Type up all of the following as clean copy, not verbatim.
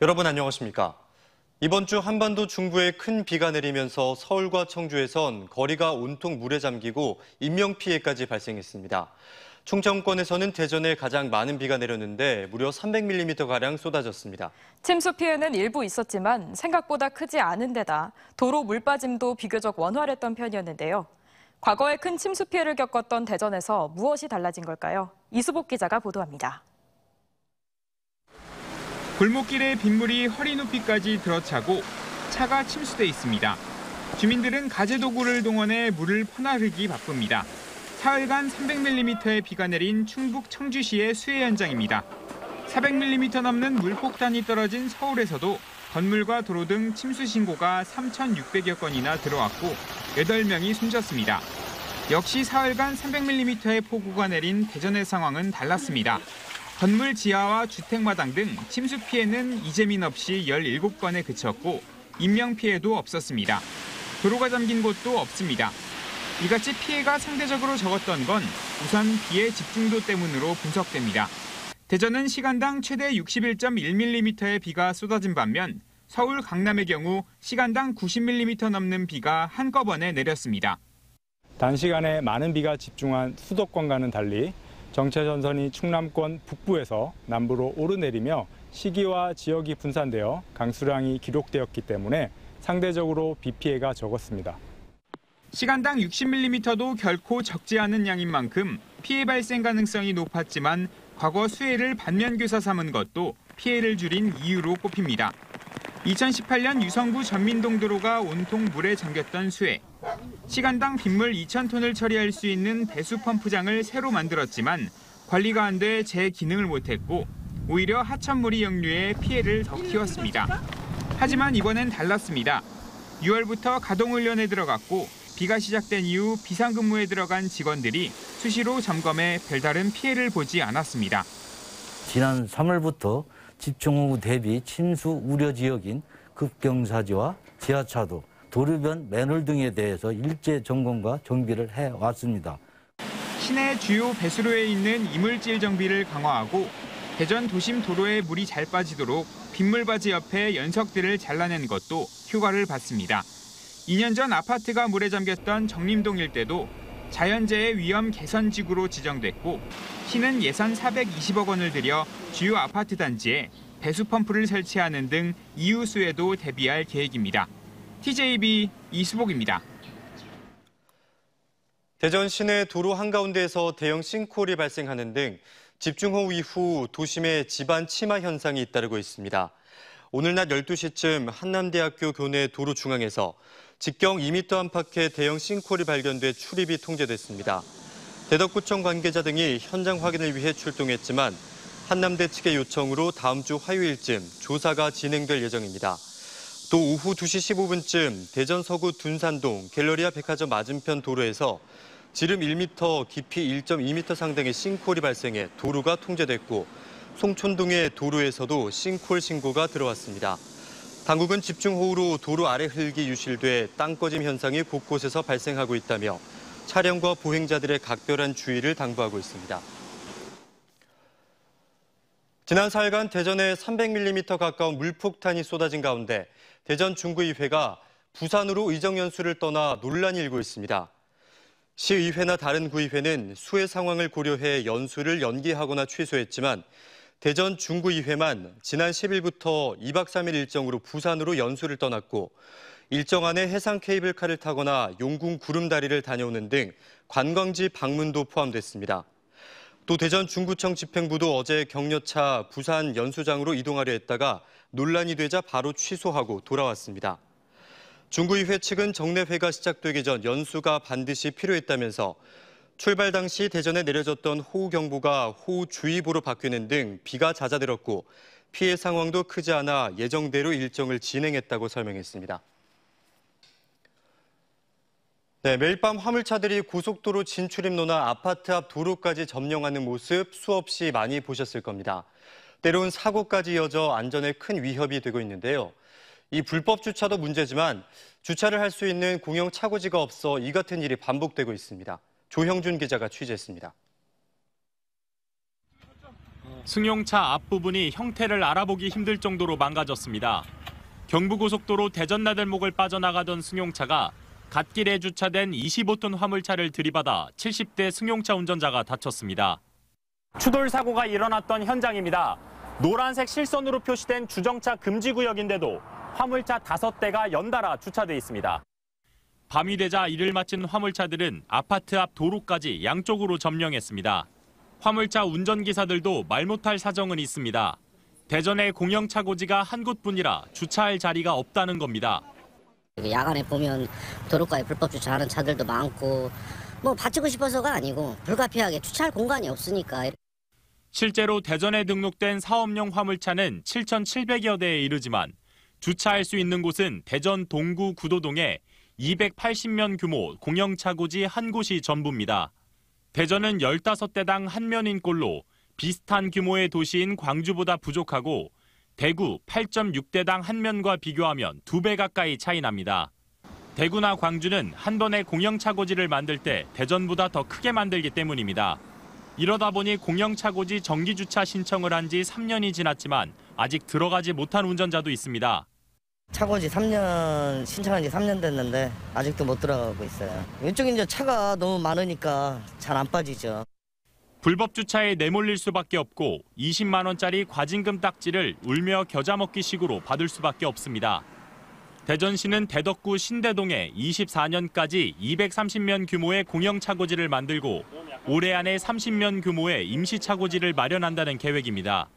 여러분 안녕하십니까? 이번 주 한반도 중부에 큰 비가 내리면서 서울과 청주에선 거리가 온통 물에 잠기고 인명피해까지 발생했습니다. 충청권에서는 대전에 가장 많은 비가 내렸는데 무려 300mm가량 쏟아졌습니다. 침수 피해는 일부 있었지만 생각보다 크지 않은 데다 도로 물빠짐도 비교적 원활했던 편이었는데요. 과거에 큰 침수 피해를 겪었던 대전에서 무엇이 달라진 걸까요? 이수복 기자가 보도합니다. 골목길에 빗물이 허리 높이까지 들어차고 차가 침수돼 있습니다. 주민들은 가재도구를 동원해 물을 퍼나르기 바쁩니다. 사흘간 300mm의 비가 내린 충북 청주시의 수해 현장입니다. 400mm 넘는 물폭탄이 떨어진 서울에서도 건물과 도로 등 침수 신고가 3,600여 건이나 들어왔고 8명이 숨졌습니다. 역시 사흘간 300mm의 폭우가 내린 대전의 상황은 달랐습니다. 건물 지하와 주택마당 등 침수 피해는 이재민 없이 17건에 그쳤고 인명피해도 없었습니다. 도로가 잠긴 곳도 없습니다. 이같이 피해가 상대적으로 적었던 건 우선 비의 집중도 때문으로 분석됩니다. 대전은 시간당 최대 61.1mm의 비가 쏟아진 반면 서울, 강남의 경우 시간당 90mm 넘는 비가 한꺼번에 내렸습니다. 단시간에 많은 비가 집중한 수도권과는 달리 정체 전선이 충남권 북부에서 남부로 오르내리며 시기와 지역이 분산되어 강수량이 기록되었기 때문에 상대적으로 비 피해가 적었습니다. 시간당 60mm도 결코 적지 않은 양인 만큼 피해 발생 가능성이 높았지만 과거 수해를 반면교사 삼은 것도 피해를 줄인 이유로 꼽힙니다. 2018년 유성구 전민동 도로가 온통 물에 잠겼던 수해. 시간당 빗물 2,000톤을 처리할 수 있는 배수 펌프장을 새로 만들었지만 관리가 안 돼 제 기능을 못했고 오히려 하천물이 역류해 피해를 더 키웠습니다. 하지만 이번엔 달랐습니다. 6월부터 가동훈련에 들어갔고 비가 시작된 이후 비상근무에 들어간 직원들이 수시로 점검해 별다른 피해를 보지 않았습니다. 지난 3월부터 집중호우 대비 침수 우려 지역인 급경사지와 지하차도, 도로변 맨홀 등에 대해서 일제 점검과 정비를 해왔습니다. 시내 주요 배수로에 있는 이물질 정비를 강화하고 대전 도심 도로에 물이 잘 빠지도록 빗물바지 옆에 연석들을 잘라낸 것도 효과를 봤습니다. 2년 전 아파트가 물에 잠겼던 정림동 일대도 자연재해 위험 개선지구로 지정됐고 시는 예산 420억 원을 들여 주요 아파트 단지에 배수 펌프를 설치하는 등 이후 수해도 대비할 계획입니다. TJB 이수복입니다. 대전 시내 도로 한가운데에서 대형 싱크홀이 발생하는 등 집중호우 이후 도심에 지반 침하 현상이 잇따르고 있습니다. 오늘 낮 12시쯤 한남대학교 교내 도로 중앙에서 직경 2m 안팎의 대형 싱크홀이 발견돼 출입이 통제됐습니다. 대덕구청 관계자 등이 현장 확인을 위해 출동했지만 한남대 측의 요청으로 다음 주 화요일쯤 조사가 진행될 예정입니다. 또 오후 2시 15분쯤 대전 서구 둔산동 갤러리아 백화점 맞은편 도로에서 지름 1m, 깊이 1.2m 상당의 싱크홀이 발생해 도로가 통제됐고 송촌동의 도로에서도 싱크홀 신고가 들어왔습니다. 당국은 집중호우로 도로 아래 흙이 유실돼 땅 꺼짐 현상이 곳곳에서 발생하고 있다며 차량과 보행자들의 각별한 주의를 당부하고 있습니다. 지난 4일간 대전에 300mm 가까운 물폭탄이 쏟아진 가운데 대전 중구의회가 부산으로 의정연수를 떠나 논란이 일고 있습니다. 시의회나 다른 구의회는 수해 상황을 고려해 연수를 연기하거나 취소했지만 대전 중구의회만 지난 10일부터 2박 3일 일정으로 부산으로 연수를 떠났고 일정 안에 해상 케이블카를 타거나 용궁 구름다리를 다녀오는 등 관광지 방문도 포함됐습니다. 또 대전 중구청 집행부도 어제 격려차 부산 연수장으로 이동하려 했다가 논란이 되자 바로 취소하고 돌아왔습니다. 중구의회 측은 정례회가 시작되기 전 연수가 반드시 필요했다면서 출발 당시 대전에 내려졌던 호우경보가 호우주의보로 바뀌는 등 비가 잦아들었고 피해 상황도 크지 않아 예정대로 일정을 진행했다고 설명했습니다. 네, 매일 밤 화물차들이 고속도로 진출입로나 아파트 앞 도로까지 점령하는 모습 수없이 많이 보셨을 겁니다. 때론 사고까지 이어져 안전에 큰 위협이 되고 있는데요. 이 불법 주차도 문제지만 주차를 할 수 있는 공영 차고지가 없어 이 같은 일이 반복되고 있습니다. 조형준 기자가 취재했습니다. 승용차 앞부분이 형태를 알아보기 힘들 정도로 망가졌습니다. 경부고속도로 대전 나들목을 빠져나가던 승용차가 갓길에 주차된 25톤 화물차를 들이받아 70대 승용차 운전자가 다쳤습니다. 추돌 사고가 일어났던 현장입니다. 노란색 실선으로 표시된 주정차 금지 구역인데도 화물차 5대가 연달아 주차돼 있습니다. 밤이 되자 일을 마친 화물차들은 아파트 앞 도로까지 양쪽으로 점령했습니다. 화물차 운전기사들도 말 못할 사정은 있습니다. 대전의 공영차고지가 한 곳뿐이라 주차할 자리가 없다는 겁니다. 야간에 보면 도로가에 불법 주차하는 차들도 많고 뭐 받치고 싶어서가 아니고 불가피하게 주차할 공간이 없으니까. 실제로 대전에 등록된 사업용 화물차는 7,700여 대에 이르지만 주차할 수 있는 곳은 대전 동구 구도동에 280면 규모 공영차고지 한 곳이 전부입니다. 대전은 15대당 한 면인 꼴로 비슷한 규모의 도시인 광주보다 부족하고 대구 8.6대당 한 면과 비교하면 2배 가까이 차이 납니다. 대구나 광주는 한 번에 공영차고지를 만들 때 대전보다 더 크게 만들기 때문입니다. 이러다 보니 공영차고지 정기주차 신청을 한 지 3년이 지났지만 아직 들어가지 못한 운전자도 있습니다. 차고지 3년 신청한 지 3년 됐는데 아직도 못 들어가고 있어요. 왼쪽에 이제 차가 너무 많으니까 잘 안 빠지죠. 불법 주차에 내몰릴 수밖에 없고 20만 원짜리 과징금 딱지를 울며 겨자 먹기식으로 받을 수밖에 없습니다. 대전시는 대덕구 신대동에 24년까지 230면 규모의 공영차고지를 만들고 올해 안에 30면 규모의 임시차고지를 마련한다는 계획입니다.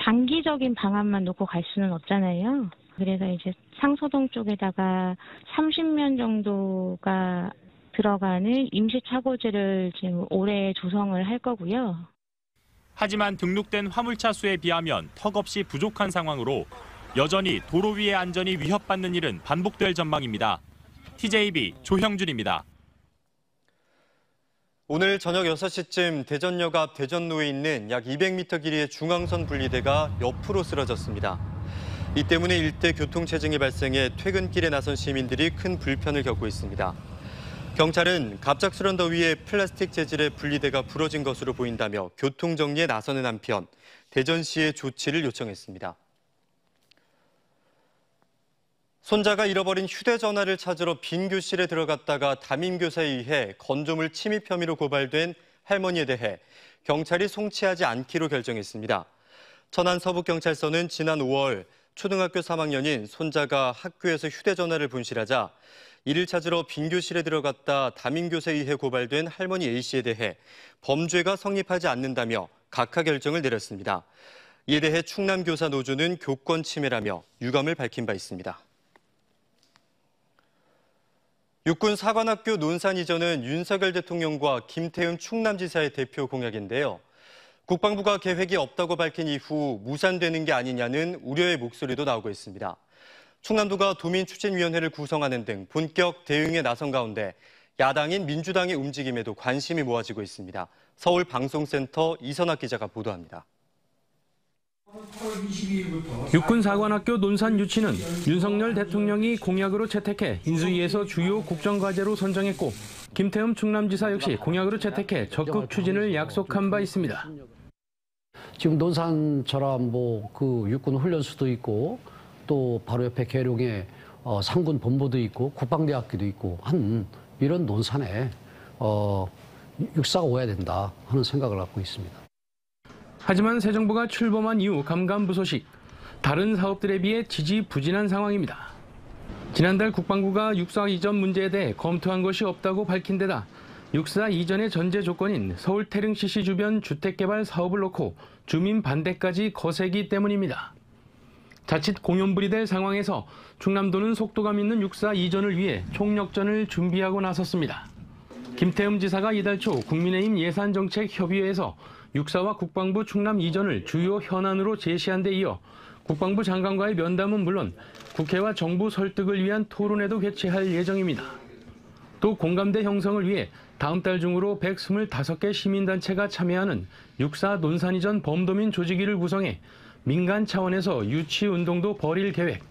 장기적인 방안만 놓고 갈 수는 없잖아요. 그래서 이제 상서동 쪽에다가 30면 정도가 들어가는 임시차고지를 지금 올해 조성을 할 거고요. 하지만 등록된 화물차 수에 비하면 턱없이 부족한 상황으로 여전히 도로 위의 안전이 위협받는 일은 반복될 전망입니다. TJB 조형준입니다. 오늘 저녁 6시쯤 대전역 앞 대전로에 있는 약 200m 길이의 중앙선 분리대가 옆으로 쓰러졌습니다. 이 때문에 일대 교통체증이 발생해 퇴근길에 나선 시민들이 큰 불편을 겪고 있습니다. 경찰은 갑작스런 더위에 플라스틱 재질의 분리대가 부러진 것으로 보인다며 교통정리에 나서는 한편 대전시의 조치를 요청했습니다. 손자가 잃어버린 휴대전화를 찾으러 빈 교실에 들어갔다가 담임교사에 의해 건조물 침입 혐의로 고발된 할머니에 대해 경찰이 송치하지 않기로 결정했습니다. 천안 서북경찰서는 지난 5월 초등학교 3학년인 손자가 학교에서 휴대전화를 분실하자 이를 찾으러 빈 교실에 들어갔다 담임교사에 의해 고발된 할머니 A씨에 대해 범죄가 성립하지 않는다며 각하 결정을 내렸습니다. 이에 대해 충남교사 노조는 교권 침해라며 유감을 밝힌 바 있습니다. 육군 사관학교 논산 이전은 윤석열 대통령과 김태흠 충남지사의 대표 공약인데요. 국방부가 계획이 없다고 밝힌 이후 무산되는 게 아니냐는 우려의 목소리도 나오고 있습니다. 충남도가 도민추진위원회를 구성하는 등 본격 대응에 나선 가운데 야당인 민주당의 움직임에도 관심이 모아지고 있습니다. 서울방송센터 이선학 기자가 보도합니다. 육군사관학교 논산 유치는 윤석열 대통령이 공약으로 채택해 인수위에서 주요 국정과제로 선정했고 김태흠 충남지사 역시 공약으로 채택해 적극 추진을 약속한 바 있습니다. 지금 논산처럼 그 육군 훈련소도 있고 또 바로 옆에 계룡에 상군 본부도 있고 국방대학교도 있고 한 이런 논산에 육사가 오야 된다 하는 생각을 갖고 있습니다. 하지만 새 정부가 출범한 이후 감감부소식, 다른 사업들에 비해 지지부진한 상황입니다. 지난달 국방부가 육사 이전 문제에 대해 검토한 것이 없다고 밝힌 데다 육사 이전의 전제 조건인 서울 태릉시시 주변 주택개발 사업을 놓고 주민 반대까지 거세기 때문입니다. 자칫 공연불이 될 상황에서 충남도는 속도감 있는 육사 이전을 위해 총력전을 준비하고 나섰습니다. 김태흠 지사가 이달 초 국민의힘 예산정책협의회에서 육사와 국방부 충남 이전을 주요 현안으로 제시한 데 이어 국방부 장관과의 면담은 물론 국회와 정부 설득을 위한 토론회도 개최할 예정입니다. 또 공감대 형성을 위해 다음 달 중으로 125개 시민단체가 참여하는 육사 논산 이전 범도민 조직위를 구성해 민간 차원에서 유치 운동도 벌일 계획,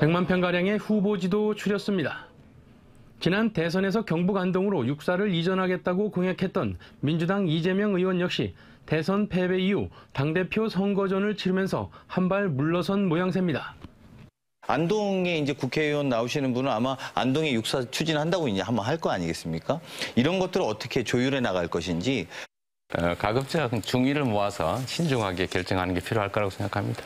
100만 평가량의 후보지도 추렸습니다. 지난 대선에서 경북 안동으로 육사를 이전하겠다고 공약했던 민주당 이재명 의원 역시 대선 패배 이후 당대표 선거전을 치르면서 한 발 물러선 모양새입니다. 안동에 이제 국회의원 나오시는 분은 아마 안동에 육사 추진한다고 이제 한번 할 거 아니겠습니까? 이런 것들을 어떻게 조율해 나갈 것인지. 가급적 중의를 모아서 신중하게 결정하는 게 필요할 거라고 생각합니다.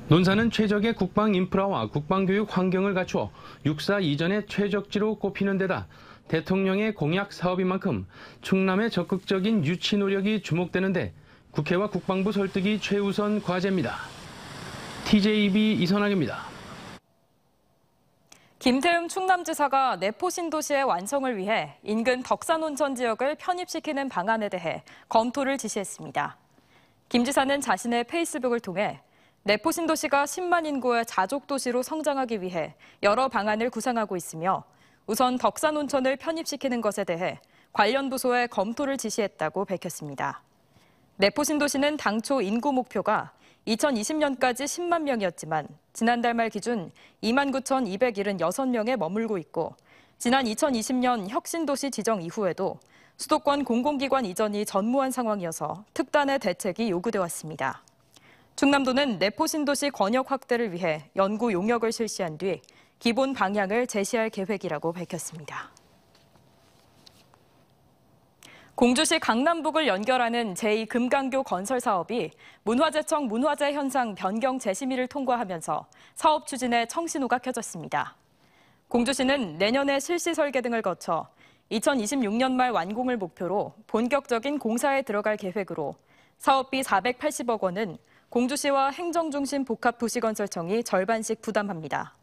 논산은 최적의 국방 인프라와 국방교육 환경을 갖추어 육사 이전의 최적지로 꼽히는 데다 대통령의 공약 사업인 만큼 충남의 적극적인 유치 노력이 주목되는데 국회와 국방부 설득이 최우선 과제입니다. TJB 이선학입니다. 김태흠 충남지사가 내포 신도시의 완성을 위해 인근 덕산온천 지역을 편입시키는 방안에 대해 검토를 지시했습니다. 김 지사는 자신의 페이스북을 통해 내포 신도시가 10만 인구의 자족도시로 성장하기 위해 여러 방안을 구상하고 있으며 우선 덕산온천을 편입시키는 것에 대해 관련 부서에 검토를 지시했다고 밝혔습니다. 내포 신도시는 당초 인구 목표가 2020년까지 10만 명이었지만 지난달 말 기준 29,276명에 머물고 있고 지난 2020년 혁신도시 지정 이후에도 수도권 공공기관 이전이 전무한 상황이어서 특단의 대책이 요구돼 왔습니다. 충남도는 내포 신도시 권역 확대를 위해 연구 용역을 실시한 뒤 기본 방향을 제시할 계획이라고 밝혔습니다. 공주시 강남북을 연결하는 제2금강교 건설 사업이 문화재청 문화재 현상 변경 재심의를 통과하면서 사업 추진에 청신호가 켜졌습니다. 공주시는 내년에 실시 설계 등을 거쳐 2026년 말 완공을 목표로 본격적인 공사에 들어갈 계획으로 사업비 480억 원은 공주시와 행정중심 복합도시건설청이 절반씩 부담합니다.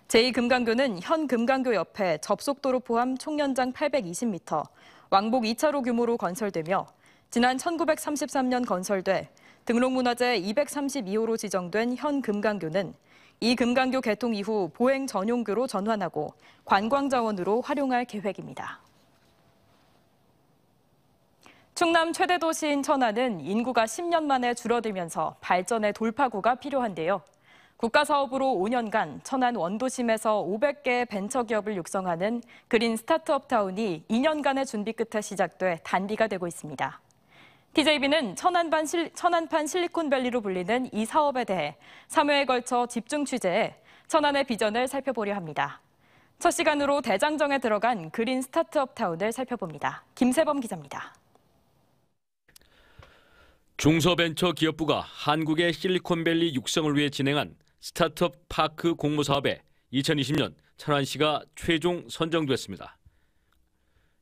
제2금강교는 현 금강교 옆에 접속도로 포함 총 연장 820m, 왕복 2차로 규모로 건설되며 지난 1933년 건설돼 등록문화재 232호로 지정된 현 금강교는 이 금강교 개통 이후 보행 전용교로 전환하고 관광자원으로 활용할 계획입니다. 충남 최대 도시인 천안은 인구가 10년 만에 줄어들면서 발전의 돌파구가 필요한데요. 국가사업으로 5년간 천안 원도심에서 500개의 벤처기업을 육성하는 그린 스타트업 타운이 2년간의 준비 끝에 시작돼 단비가 되고 있습니다. TJB는 천안판 실리콘밸리로 불리는 이 사업에 대해 3회에 걸쳐 집중 취재해 천안의 비전을 살펴보려 합니다. 첫 시간으로 대장정에 들어간 그린 스타트업 타운을 살펴봅니다. 김세범 기자입니다. 중소벤처기업부가 한국의 실리콘밸리 육성을 위해 진행한 스타트업 파크 공모사업에 2020년 천안시가 최종 선정됐습니다.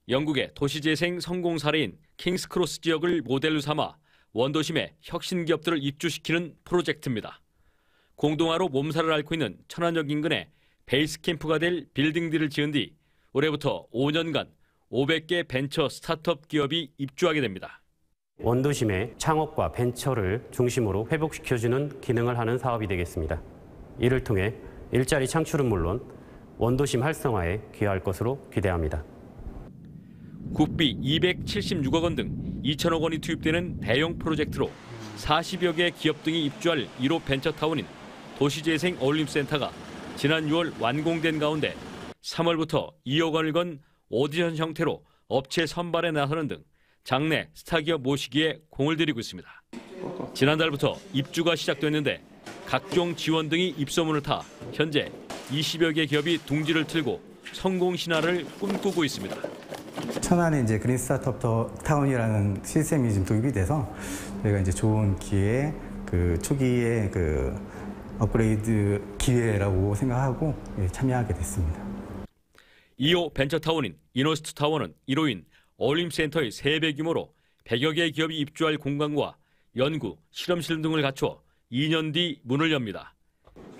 영국의 도시재생 성공 사례인 킹스크로스 지역을 모델로 삼아 원도심에 혁신 기업들을 입주시키는 프로젝트입니다. 공동화로 몸살을 앓고 있는 천안역 인근에 베이스 캠프가 될 빌딩들을 지은 뒤 올해부터 5년간 500개 벤처 스타트업 기업이 입주하게 됩니다. 원도심의 창업과 벤처를 중심으로 회복시켜주는 기능을 하는 사업이 되겠습니다. 이를 통해 일자리 창출은 물론 원도심 활성화에 기여할 것으로 기대합니다. 국비 276억 원 등 2천억 원이 투입되는 대형 프로젝트로 40여 개 기업 등이 입주할 1호 벤처타운인 도시재생 어울림센터가 지난 6월 완공된 가운데 3월부터 2억 원을 건 오디션 형태로 업체 선발에 나서는 등 장내 스타기업 모시기에 공을 들이고 있습니다. 지난달부터 입주가 시작됐는데 각종 지원 등이 입소문을 타 현재 20여 개 기업이 둥지를 틀고 성공 신화를 꿈꾸고 있습니다. 천안에 이제 그린 스타트업 타운이라는 시스템이 지금 도입이 돼서 저희가 이제 좋은 기회에 초기에 업그레이드 기회라고 생각하고 참여하게 됐습니다. 2호 벤처타운인 이노스트 타워는 1호인 어울림센터의 3배 규모로 100여 개 기업이 입주할 공간과 연구, 실험실 등을 갖춰 2년 뒤 문을 엽니다.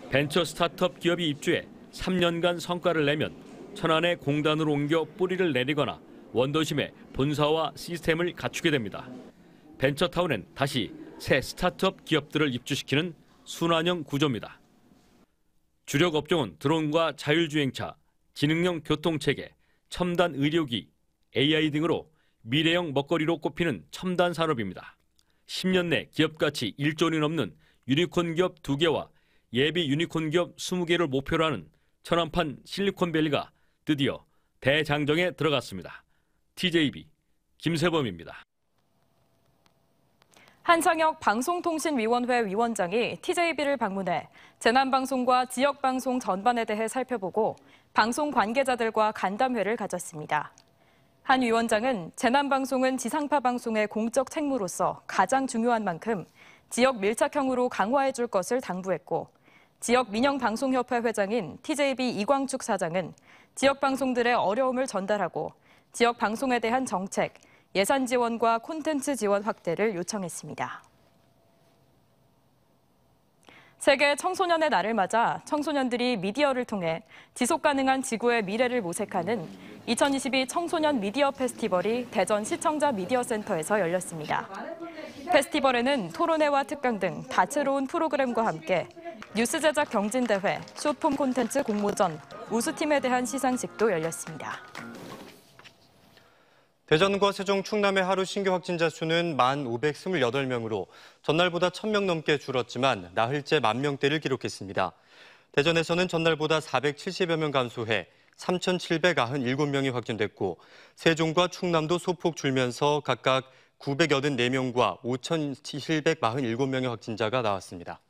벤처 스타트업 기업이 입주해 3년간 성과를 내면 천안에 공단으로 옮겨 뿌리를 내리거나 원도심에 본사와 시스템을 갖추게 됩니다. 벤처타운엔 다시 새 스타트업 기업들을 입주시키는 순환형 구조입니다. 주력 업종은 드론과 자율주행차, 지능형 교통체계, 첨단 의료기, AI 등으로 미래형 먹거리로 꼽히는 첨단 산업입니다. 10년 내 기업 가치 1조 원이 넘는 유니콘 기업 2개와 예비 유니콘 기업 20개를 목표로 하는 천안판 실리콘밸리가 드디어 대장정에 들어갔습니다. TJB 김세범입니다. 한상혁 방송통신위원회 위원장이 TJB를 방문해 재난방송과 지역방송 전반에 대해 살펴보고 방송 관계자들과 간담회를 가졌습니다. 한 위원장은 재난방송은 지상파 방송의 공적 책무로서 가장 중요한 만큼 지역 밀착형으로 강화해 줄 것을 당부했고, 지역 민영방송협회 회장인 TJB 이광축 사장은 지역 방송들의 어려움을 전달하고 지역 방송에 대한 정책, 예산 지원과 콘텐츠 지원 확대를 요청했습니다. 세계 청소년의 날을 맞아 청소년들이 미디어를 통해 지속 가능한 지구의 미래를 모색하는 2022 청소년 미디어 페스티벌이 대전 시청자 미디어 센터에서 열렸습니다. 페스티벌에는 토론회와 특강 등 다채로운 프로그램과 함께 뉴스 제작 경진대회, 쇼폼 콘텐츠 공모전, 우수팀에 대한 시상식도 열렸습니다. 대전과 세종, 충남의 하루 신규 확진자 수는 1,528명으로 전날보다 1,000명 넘게 줄었지만 나흘째 10,000명대를 기록했습니다. 대전에서는 전날보다 470여 명 감소해 3,797명이 확진됐고, 세종과 충남도 소폭 줄면서 각각 984명과 5,747명의 확진자가 나왔습니다.